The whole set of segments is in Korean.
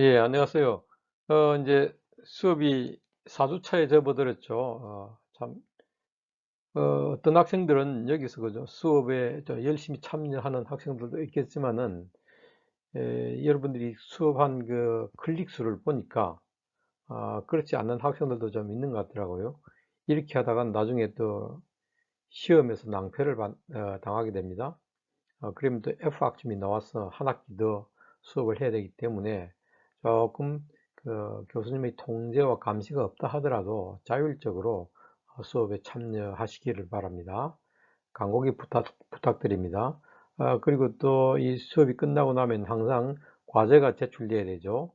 예, 안녕하세요. 이제 수업이 4주차에 접어들었죠. 참, 어떤 학생들은 여기서 그죠. 수업에 열심히 참여하는 학생들도 있겠지만은, 여러분들이 수업한 그 클릭 수를 보니까, 그렇지 않는 학생들도 좀 있는 것 같더라고요. 이렇게 하다가 나중에 또 시험에서 낭패를 당하게 됩니다. 그러면 또 F학점이 나와서 한 학기 더 수업을 해야 되기 때문에 조금 그 교수님의 통제와 감시가 없다 하더라도 자율적으로 수업에 참여하시기를 바랍니다. 간곡히 부탁드립니다. 그리고 또 이 수업이 끝나고 나면 항상 과제가 제출돼야 되죠.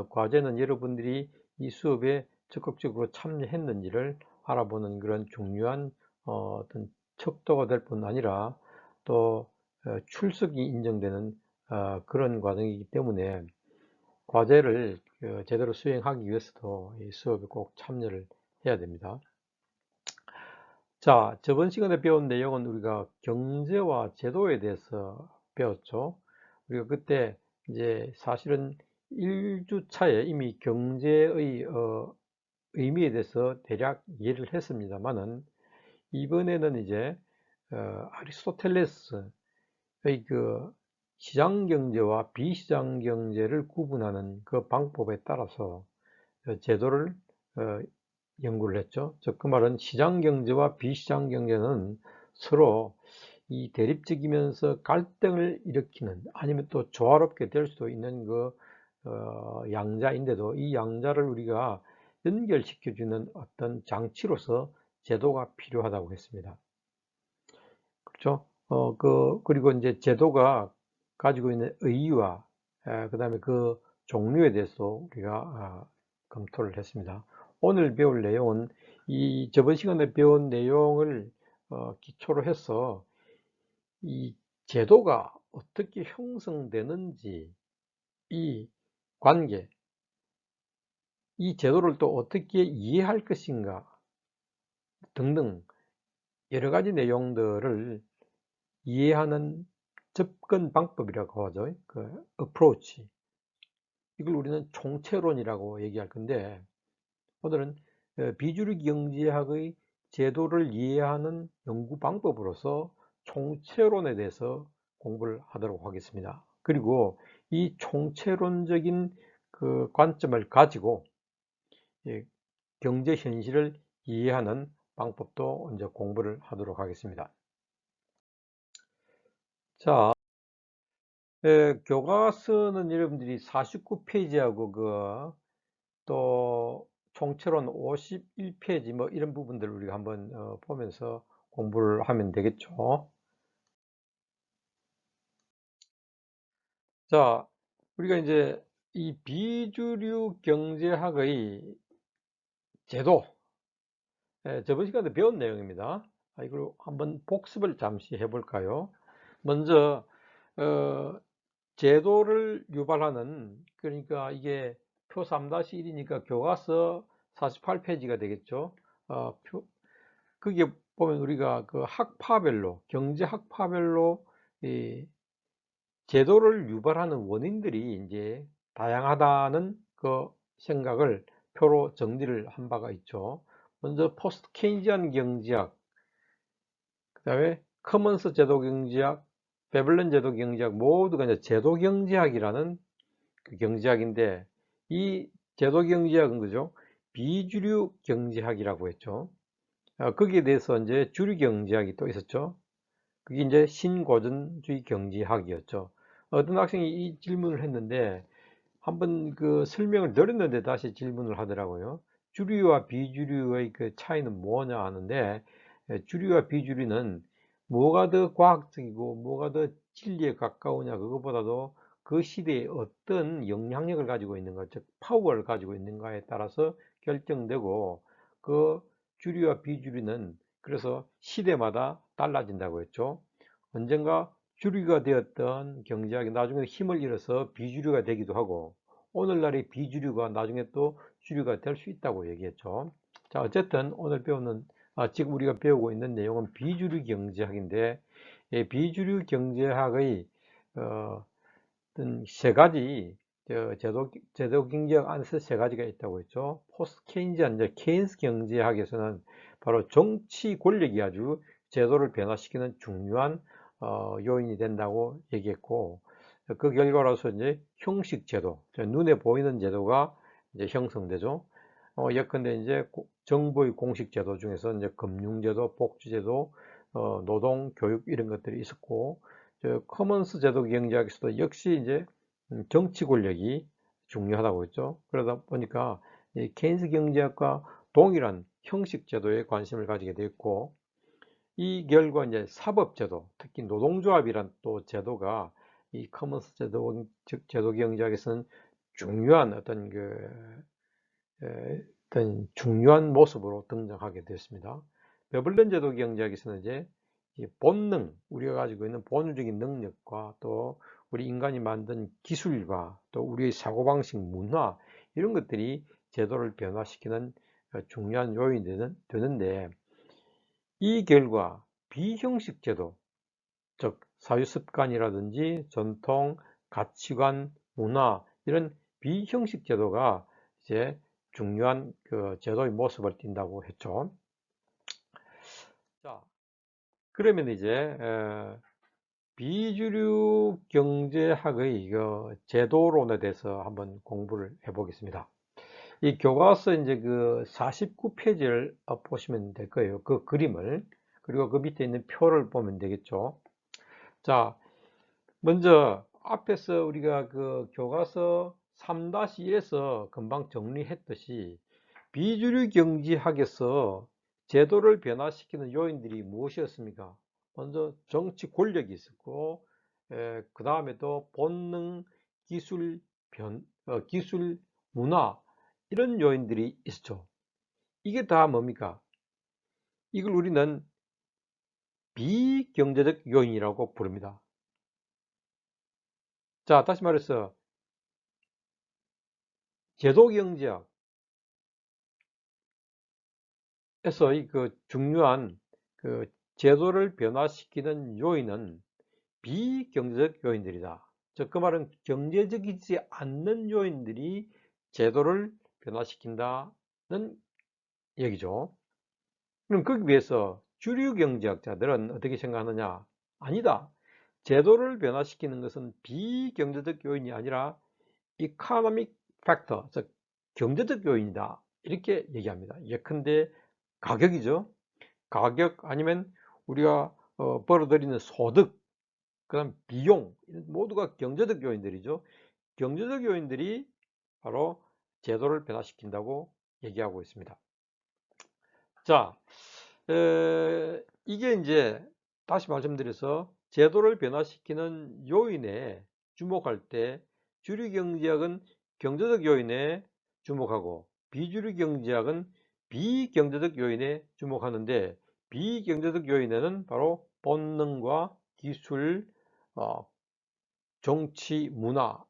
과제는 여러분들이 이 수업에 적극적으로 참여했는지를 알아보는 그런 중요한 어떤 척도가 될 뿐 아니라 또 출석이 인정되는 그런 과정이기 때문에 과제를 제대로 수행하기 위해서도 이 수업에 꼭 참여를 해야 됩니다. 자, 저번 시간에 배운 내용은 우리가 경제와 제도에 대해서 배웠죠. 우리가 그때 이제 사실은 1주차에 이미 경제의 의미에 대해서 대략 이해를 했습니다만은 이번에는 이제 아리스토텔레스의 그 시장 경제와 비시장 경제를 구분하는 그 방법에 따라서 제도를 어, 연구를 했죠. 즉, 그 말은 시장 경제와 비시장 경제는 서로 이 대립적이면서 갈등을 일으키는 아니면 또 조화롭게 될 수도 있는 그 양자인데도 이 양자를 우리가 연결시켜주는 어떤 장치로서 제도가 필요하다고 했습니다. 그렇죠? 그리고 이제 제도가 가지고 있는 의의와 그 다음에 그 종류에 대해서 우리가 검토를 했습니다. 오늘 배울 내용은 이 저번 시간에 배운 내용을 기초로 해서 이 제도가 어떻게 형성되는지 이 관계, 이 제도를 또 어떻게 이해할 것인가 등등 여러 가지 내용들을 이해하는 접근 방법이라고 하죠. 그 approach. 이걸 우리는 총체론이라고 얘기할 건데 오늘은 비주류 경제학의 제도를 이해하는 연구 방법으로서 총체론에 대해서 공부를 하도록 하겠습니다. 그리고 이 총체론적인 그 관점을 가지고 경제 현실을 이해하는 방법도 이제 공부를 하도록 하겠습니다. 자, 교과서는 여러분들이 49페이지하고 또 총체론 51페이지 뭐 이런 부분들을 우리가 한번 보면서 공부를 하면 되겠죠. 자, 우리가 이제 이 비주류 경제학의 제도, 저번 시간에 배운 내용입니다. 이걸 한번 복습을 잠시 해볼까요? 먼저 제도를 유발하는, 그러니까 이게 표 3-1이니까 교과서 48페이지가 되겠죠. 거기에 보면 우리가 그 학파별로, 경제 학파별로 이 제도를 유발하는 원인들이 이제 다양하다는 그 생각을 표로 정리를 한 바가 있죠. 먼저 포스트 케인지안 경제학, 그다음에 커먼스 제도 경제학, 베블런 제도 경제학 모두가 이제 제도 경제학이라는 그 경제학인데 이 제도 경제학은 그죠? 비주류 경제학이라고 했죠. 거기에 대해서 이제 주류 경제학이 또 있었죠. 그게 이제 신고전주의 경제학이었죠. 어떤 학생이 이 질문을 했는데 한번 그 설명을 드렸는데 다시 질문을 하더라고요. 주류와 비주류의 그 차이는 뭐냐 하는데 주류와 비주류는 뭐가 더 과학적이고 뭐가 더 진리에 가까우냐 그것보다도 그 시대에 어떤 영향력을 가지고 있는가 즉 파워를 가지고 있는가에 따라서 결정되고 그 주류와 비주류는 그래서 시대마다 달라진다고 했죠. 언젠가 주류가 되었던 경제학이 나중에 힘을 잃어서 비주류가 되기도 하고 오늘날의 비주류가 나중에 또 주류가 될 수 있다고 얘기했죠. 자, 어쨌든 오늘 지금 우리가 배우고 있는 내용은 비주류 경제학인데 비주류 경제학의 어떤 세 가지 제도 경제학 안에서 세 가지가 있다고 했죠. 포스트 케인지안, 이제 케인스 경제학에서는 바로 정치 권력이 아주 제도를 변화시키는 중요한 요인이 된다고 얘기했고, 그 결과로서 이제 형식 제도, 눈에 보이는 제도가 이제 형성되죠. 예컨대 이제 정부의 공식 제도 중에서 이제 금융제도, 복지제도, 노동, 교육 이런 것들이 있었고, 커먼스 제도 경제학에서도 역시 이제 정치 권력이 중요하다고 했죠. 그러다 보니까 이 케인스 경제학과 동일한 형식 제도에 관심을 가지게 됐고, 이 결과 이제 사법 제도, 특히 노동조합이란 또 제도가 이 커먼스 제도, 즉 제도 경제학에서는 중요한 어떤 중요한 모습으로 등장하게 됐습니다. 베블런 제도 경제학에서는 이제 이 본능, 우리가 가지고 있는 본능적인 능력과 또 우리 인간이 만든 기술과 또 우리의 사고방식, 문화 이런 것들이 제도를 변화시키는 중요한 요인이 되는데, 이 결과 비형식 제도, 즉 사유습관이라든지 전통, 가치관, 문화 이런 비형식 제도가 이제 중요한 그 제도의 모습을 띈다고 했죠. 자, 그러면 이제 비주류 경제학의 제도론에 대해서 한번 공부를 해보겠습니다. 이 교과서 이제 그 49페이지를 보시면 될 거예요. 그 그림을. 그리고 그 밑에 있는 표를 보면 되겠죠. 자, 먼저 앞에서 우리가 그 교과서 3-1에서 금방 정리했듯이 비주류 경제학에서 제도를 변화시키는 요인들이 무엇이었습니까? 먼저 정치 권력이 있었고, 그 다음에 또 본능, 기술, 기술, 문화 이런 요인들이 있죠. 이게 다 뭡니까? 이걸 우리는 비경제적 요인이라고 부릅니다. 자, 다시 말해서 제도경제학에서 그 중요한 그 제도를 변화시키는 요인은 비경제적 요인들이다. 즉, 그 말은 경제적이지 않는 요인들이 제도를 변화시킨다는 얘기죠. 그럼 거기 위해서 주류 경제학자들은 어떻게 생각하느냐? 아니다. 제도를 변화시키는 것은 비경제적 요인이 아니라 economic factor, 즉 경제적 요인이다. 이렇게 얘기합니다. 예컨대 가격이죠. 가격 아니면 우리가 벌어들이는 소득, 그다음 비용, 모두가 경제적 요인들이죠. 경제적 요인들이 바로 제도를 변화시킨다고 얘기하고 있습니다. 자, 이게 이제 다시 말씀드려서 제도를 변화시키는 요인에 주목할 때 주류 경제학은 경제적 요인에 주목하고 비주류 경제학은 비경제적 요인에 주목하는데, 비경제적 요인에는 바로 본능과 기술, 정치, 문화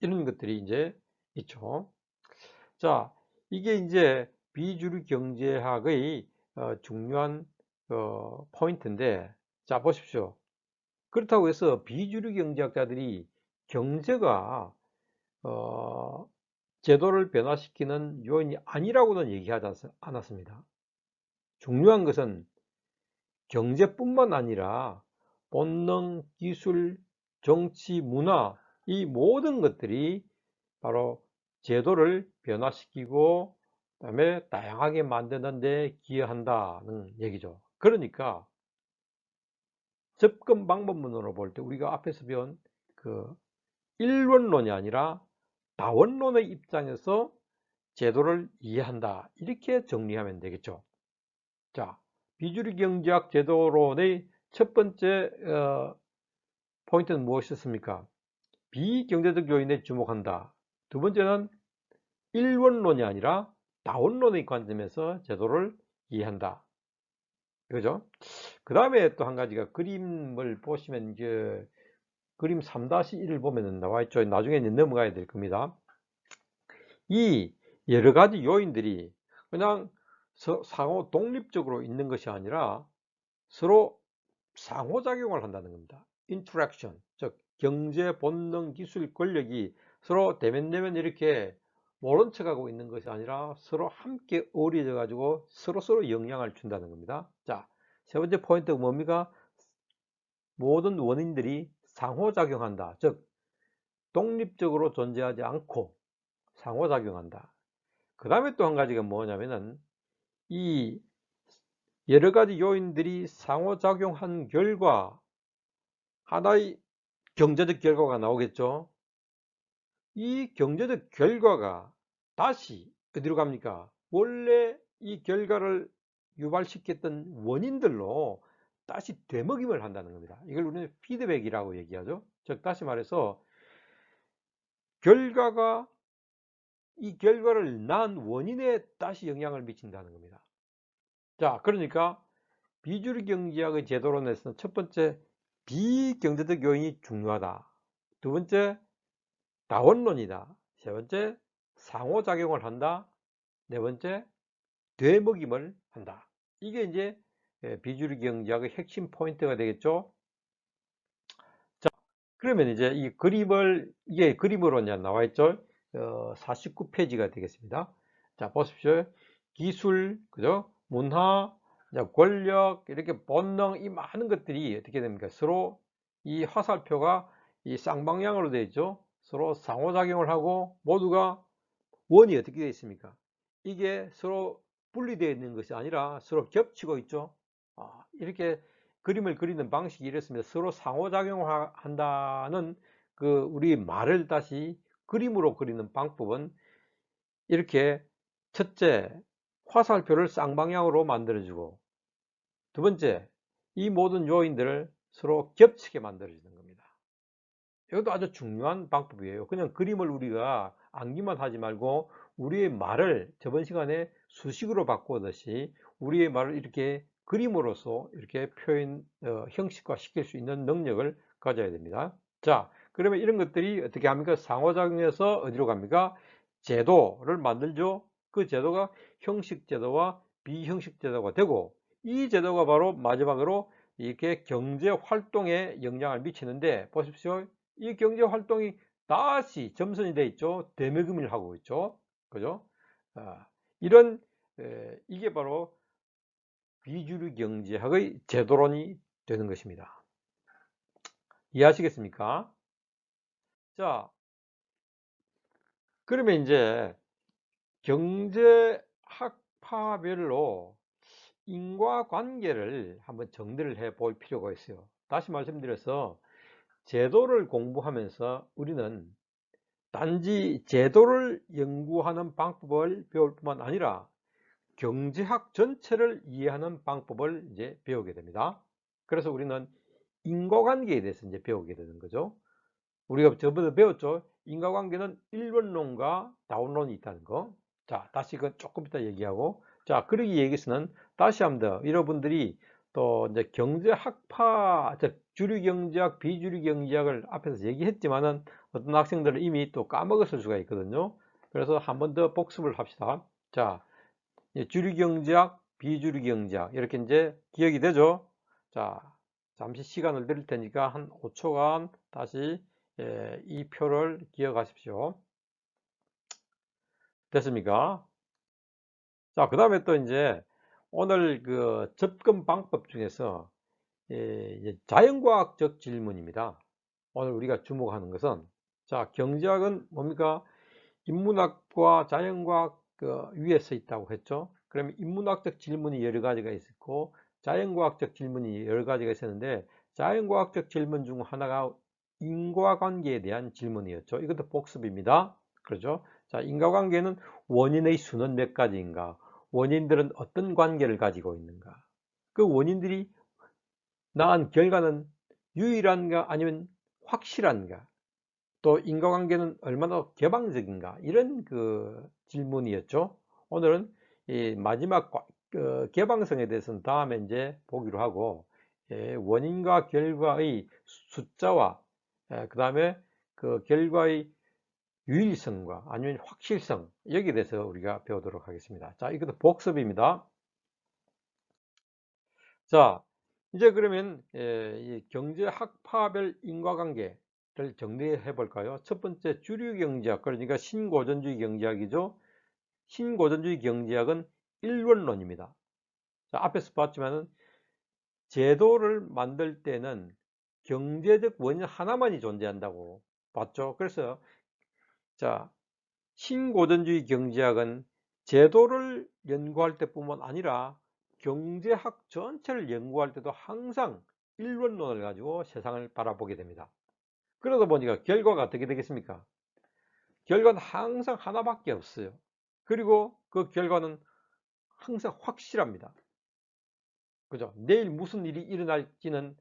이런 것들이 이제 있죠. 자, 이게 이제 비주류 경제학의 중요한 포인트인데, 자, 보십시오. 그렇다고 해서 비주류 경제학자들이 경제가 제도를 변화시키는 요인이 아니라고는 얘기하지 않았습니다. 중요한 것은 경제뿐만 아니라 본능, 기술, 정치, 문화 이 모든 것들이 바로 제도를 변화시키고 그다음에 다양하게 만드는 데 기여한다는 얘기죠. 그러니까 접근 방법론으로 볼 때 우리가 앞에서 배운 그 일원론이 아니라 다원론의 입장에서 제도를 이해한다. 이렇게 정리하면 되겠죠. 자, 비주류 경제학 제도론의 첫 번째 포인트는 무엇이었습니까? 비경제적 요인에 주목한다. 두 번째는 일원론이 아니라 다원론의 관점에서 제도를 이해한다. 그죠? 그 다음에 또 한 가지가 그림을 보시면 그림 3-1을 보면 나와 있죠. 나중에 넘어가야 될 겁니다. 이 여러 가지 요인들이 그냥 상호 독립적으로 있는 것이 아니라 서로 상호작용을 한다는 겁니다. 인터랙션, 즉 경제, 본능, 기술, 권력이 서로 대면대면 이렇게 모른 척하고 있는 것이 아니라 서로 함께 어우러져 가지고 서로서로 영향을 준다는 겁니다. 자, 세 번째 포인트가 뭡니까? 모든 원인들이 상호작용한다. 즉 독립적으로 존재하지 않고 상호작용한다. 그 다음에 또 한 가지가 뭐냐면은 이 여러 가지 요인들이 상호작용한 결과 하나의 경제적 결과가 나오겠죠. 이 경제적 결과가 다시 어디로 갑니까? 원래 이 결과를 유발시켰던 원인들로 다시 되먹임을 한다는 겁니다. 이걸 우리는 피드백이라고 얘기하죠. 즉 다시 말해서 결과가 이 결과를 낳은 원인에 다시 영향을 미친다는 겁니다. 자, 그러니까 비주류 경제학의 제도론에서는 첫 번째 비경제적 요인이 중요하다. 두 번째 다원론이다. 세 번째 상호작용을 한다. 네 번째 되먹임을 한다. 이게 이제 비주류 경제학의 핵심 포인트가 되겠죠. 자, 그러면 이제 이 그림을 이게 그림으로 이제 나와 있죠. 49페이지가 되겠습니다. 자, 보십시오. 기술, 그죠? 문화, 권력, 이렇게 본능, 이 많은 것들이 어떻게 됩니까? 서로 이 화살표가 이 쌍방향으로 되어 있죠. 서로 상호작용을 하고 모두가 원이 어떻게 되어 있습니까? 이게 서로 분리되어 있는 것이 아니라 서로 겹치고 있죠. 이렇게 그림을 그리는 방식이 이렇습니다. 서로 상호작용을 한다는 그 우리 말을 다시 그림으로 그리는 방법은 이렇게 첫째, 화살표를 쌍방향으로 만들어주고 두 번째, 이 모든 요인들을 서로 겹치게 만들어주는 겁니다. 이것도 아주 중요한 방법이에요. 그냥 그림을 우리가 암기만 하지 말고 우리의 말을 저번 시간에 수식으로 바꾸듯이 우리의 말을 이렇게 그림으로써 이렇게 표현 형식화 시킬 수 있는 능력을 가져야 됩니다. 자, 그러면 이런 것들이 어떻게 합니까? 상호작용해서 어디로 갑니까? 제도를 만들죠. 그 제도가 형식 제도와 비형식 제도가 되고 이 제도가 바로 마지막으로 이렇게 경제 활동에 영향을 미치는데 보십시오. 이 경제 활동이 다시 점선이 되어 있죠. 대매금을 하고 있죠. 그죠? 이런 이게 바로 비주류 경제학의 제도론이 되는 것입니다. 이해하시겠습니까? 자, 그러면 이제 경제학파별로 인과관계를 한번 정리를 해 볼 필요가 있어요. 다시 말씀드려서 제도를 공부하면서 우리는 단지 제도를 연구하는 방법을 배울 뿐만 아니라 경제학 전체를 이해하는 방법을 이제 배우게 됩니다. 그래서 우리는 인과관계에 대해서 이제 배우게 되는 거죠. 우리가 저번에 배웠죠. 인과관계는 일원론과 다원론이 있다는 거. 자, 다시 그 조금 이따 얘기하고. 자, 그러기 위해서는 다시 한번 더 여러분들이 또 이제 경제학파, 즉 주류경제학, 비주류경제학을 앞에서 얘기했지만은 어떤 학생들은 이미 또 까먹었을 수가 있거든요. 그래서 한 번 더 복습을 합시다. 자, 주류경제학, 비주류경제학 이렇게 이제 기억이 되죠. 자, 잠시 시간을 드릴 테니까 한 5초간 다시 이 표를 기억하십시오. 됐습니까? 자, 그 다음에 또 이제 오늘 그 접근 방법 중에서 이제 자연과학적 질문입니다. 오늘 우리가 주목하는 것은 자, 경제학은 뭡니까? 인문학과 자연과학 그 위에 서 있다고 했죠. 그러면 인문학적 질문이 여러 가지가 있었고 자연과학적 질문이 여러 가지가 있었는데 자연과학적 질문 중 하나가 인과관계에 대한 질문이었죠. 이것도 복습입니다. 그렇죠? 자, 인과관계는 원인의 수는 몇 가지인가? 원인들은 어떤 관계를 가지고 있는가? 그 원인들이 낳은 결과는 유일한가 아니면 확실한가? 또 인과관계는 얼마나 개방적인가? 이런 그 질문이었죠. 오늘은 이 마지막 개방성에 대해서는 다음에 이제 보기로 하고 원인과 결과의 숫자와 그 다음에 그 결과의 유일성과 아니면 확실성 여기에 대해서 우리가 배우도록 하겠습니다. 자, 이것도 복습입니다. 자, 이제 그러면 이 경제학파별 인과관계 정리해 볼까요? 첫 번째 주류 경제학, 그러니까 신고전주의 경제학이죠. 신고전주의 경제학은 일원론입니다. 자, 앞에서 봤지만은 제도를 만들 때는 경제적 원인 하나만이 존재한다고 봤죠. 그래서 자, 신고전주의 경제학은 제도를 연구할 때뿐만 아니라 경제학 전체를 연구할 때도 항상 일원론을 가지고 세상을 바라보게 됩니다. 그러다 보니까 결과가 어떻게 되겠습니까? 결과는 항상 하나밖에 없어요. 그리고 그 결과는 항상 확실합니다. 그죠? 내일 무슨 일이 일어날지는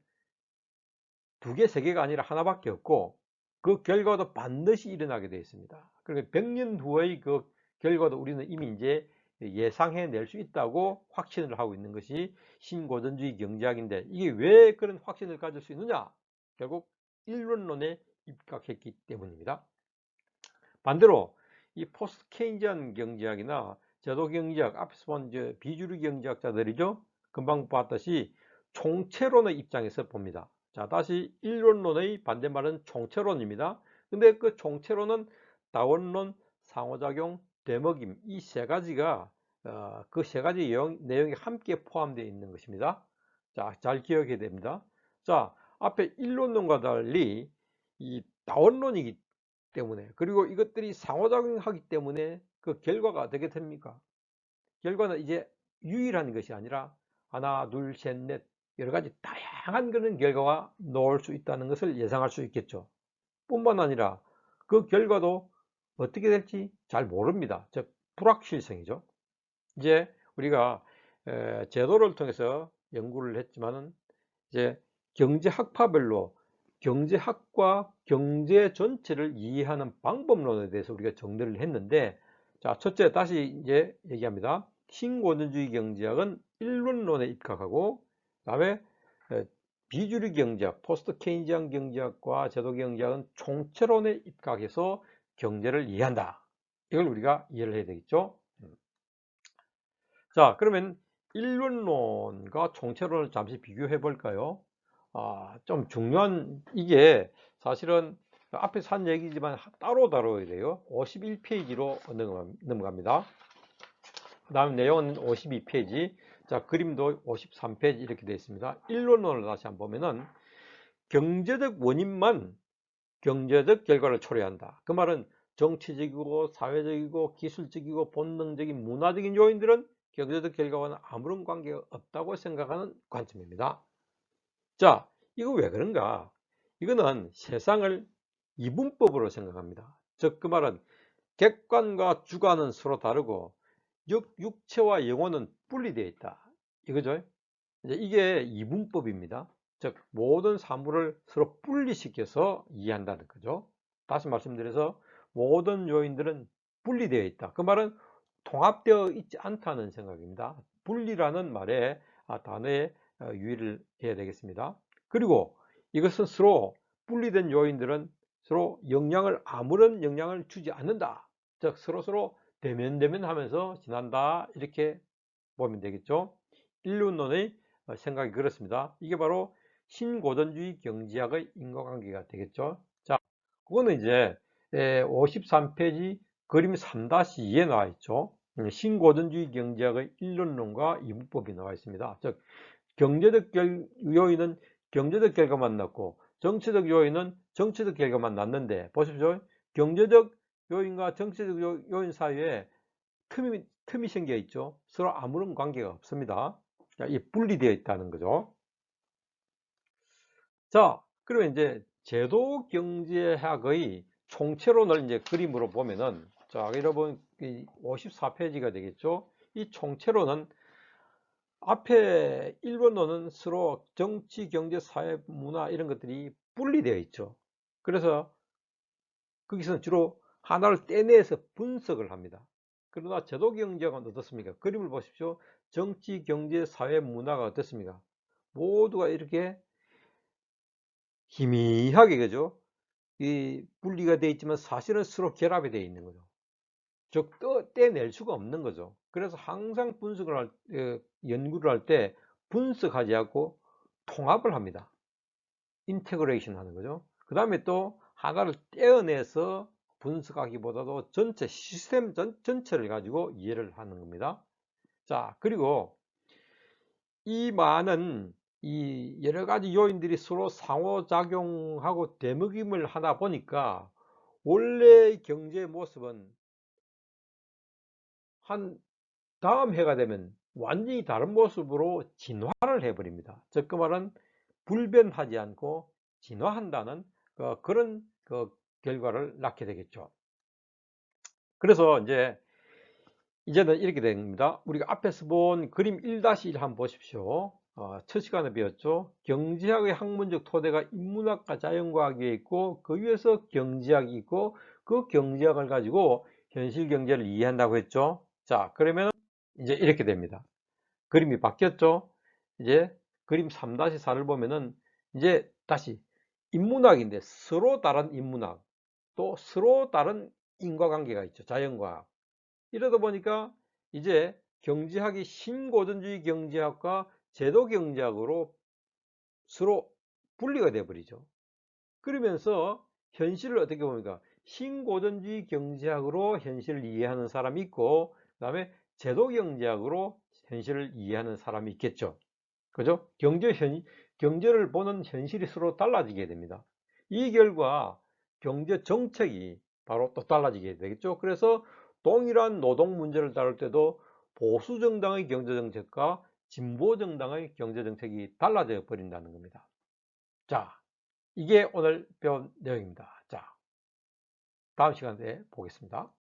두 개, 세 개가 아니라 하나밖에 없고 그 결과도 반드시 일어나게 되어 있습니다. 그러니까 100년 후의 그 결과도 우리는 이미 이제 예상해 낼 수 있다고 확신을 하고 있는 것이 신고전주의 경제학인데, 이게 왜 그런 확신을 가질 수 있느냐? 결국 일원론에 입각했기 때문입니다. 반대로 이 포스트 케인지안 경제학이나 제도 경제학, 앞에서 본 비주류 경제학자들이죠. 금방 봤듯이 총체론의 입장에서 봅니다. 자, 다시 일원론의 반대말은 총체론입니다. 근데 그 총체론은 다원론, 상호작용, 되먹임, 이 세 가지가 그 세 가지 내용이 함께 포함되어 있는 것입니다. 자, 잘 기억해야 됩니다. 자, 앞에 일론론과 달리 이 다원론이기 때문에, 그리고 이것들이 상호작용하기 때문에 그 결과가 어떻게 됩니까? 결과는 이제 유일한 것이 아니라 하나, 둘, 셋, 넷 여러 가지 다양한 그런 결과가 나올 수 있다는 것을 예상할 수 있겠죠. 뿐만 아니라 그 결과도 어떻게 될지 잘 모릅니다. 즉 불확실성이죠. 이제 우리가 제도를 통해서 연구를 했지만은 이제 경제학파별로 경제학과 경제 전체를 이해하는 방법론에 대해서 우리가 정리를 했는데, 자, 첫째 다시 이제 얘기합니다. 신고전주의 경제학은 일론론에 입각하고, 그다음에 비주류 경제학, 포스트 케인지안 경제학과 제도 경제학은 총체론에 입각해서 경제를 이해한다. 이걸 우리가 이해를 해야 되겠죠. 자, 그러면 일론론과 총체론을 잠시 비교해 볼까요? 좀 중요한, 이게 사실은 앞에서 한 얘기지만 따로 다뤄야 돼요. 51페이지로 넘어갑니다. 그 다음 내용은 52페이지. 자, 그림도 53페이지 이렇게 되어 있습니다. 일론론을 다시 한번 보면은 경제적 원인만 경제적 결과를 초래한다. 그 말은 정치적이고 사회적이고 기술적이고 본능적인 문화적인 요인들은 경제적 결과와는 아무런 관계가 없다고 생각하는 관점입니다. 자, 이거 왜 그런가? 이거는 세상을 이분법으로 생각합니다. 즉, 그 말은 객관과 주관은 서로 다르고 육체와 영혼은 분리되어 있다. 이거죠. 이제 이게 이분법입니다. 즉, 모든 사물을 서로 분리시켜서 이해한다는 거죠. 다시 말씀드려서 모든 요인들은 분리되어 있다. 그 말은 통합되어 있지 않다는 생각입니다. 분리라는 말에 단어에 유의를 해야 되겠습니다. 그리고 이것은 서로 분리된 요인들은 서로 아무런 영향을 주지 않는다. 즉, 서로 대면대면하면서 지난다. 이렇게 보면 되겠죠. 인륜론의 생각이 그렇습니다. 이게 바로 신고전주의 경제학의 인과관계가 되겠죠. 자, 그거는 이제 53페이지 그림 3-2에 나와 있죠. 신고전주의 경제학의 일론론과 이분법이 나와 있습니다. 즉, 경제적 요인은 경제적 결과만 낳고 정치적 요인은 정치적 결과만 낳는데, 보십시오. 경제적 요인과 정치적 요인 사이에 틈이 생겨 있죠. 서로 아무런 관계가 없습니다. 이 분리되어 있다는 거죠. 자, 그러면 이제 제도 경제학의 총체론을 이제 그림으로 보면은, 자, 여러분 54페이지가 되겠죠. 이 총체론은 앞에 1번론은 서로 정치, 경제, 사회, 문화 이런 것들이 분리되어 있죠. 그래서 거기서는 주로 하나를 떼내서 분석을 합니다. 그러나 제도 경제학은 어떻습니까? 그림을 보십시오. 정치, 경제, 사회, 문화가 어떻습니까? 모두가 이렇게 희미하게, 그죠? 이 분리가 되어 있지만 사실은 서로 결합이 되어 있는 거죠. 즉, 떼낼 수가 없는 거죠. 그래서 항상 연구를 할 때 분석하지 않고 통합을 합니다. 인테그레이션 하는 거죠. 그 다음에 또 하나를 떼어내서 분석하기보다도 전체 시스템 전체를 가지고 이해를 하는 겁니다. 자, 그리고 이 많은 이 여러 가지 요인들이 서로 상호작용하고 대먹임을 하다 보니까 원래의 경제의 모습은 한 다음 해가 되면 완전히 다른 모습으로 진화를 해버립니다. 즉 그 말은 불변하지 않고 진화한다는 그런 결과를 낳게 되겠죠. 그래서 이제는 이렇게 됩니다. 우리가 앞에서 본 그림 1-1 한번 보십시오. 첫 시간에 배웠죠. 경제학의 학문적 토대가 인문학과 자연과학에 있고 그 위에서 경제학이 있고 그 경제학을 가지고 현실 경제를 이해한다고 했죠. 자, 그러면 이제 이렇게 됩니다. 그림이 바뀌었죠. 이제 그림 3-4를 보면은 이제 다시 인문학인데 서로 다른 인문학, 또 서로 다른 인과관계가 있죠. 자연과학. 이러다 보니까 이제 경제학이 신고전주의 경제학과 제도경제학으로 서로 분리가 돼 버리죠. 그러면서 현실을 어떻게 봅니까? 신고전주의 경제학으로 현실을 이해하는 사람이 있고, 그 다음에 제도경제학으로 현실을 이해하는 사람이 있겠죠. 그죠? 경제를 보는 현실이 서로 달라지게 됩니다. 이 결과 경제 정책이 바로 또 달라지게 되겠죠. 그래서 동일한 노동 문제를 다룰 때도 보수 정당의 경제 정책과 진보 정당의 경제 정책이 달라져 버린다는 겁니다. 자, 이게 오늘 배운 내용입니다. 자, 다음 시간에 보겠습니다.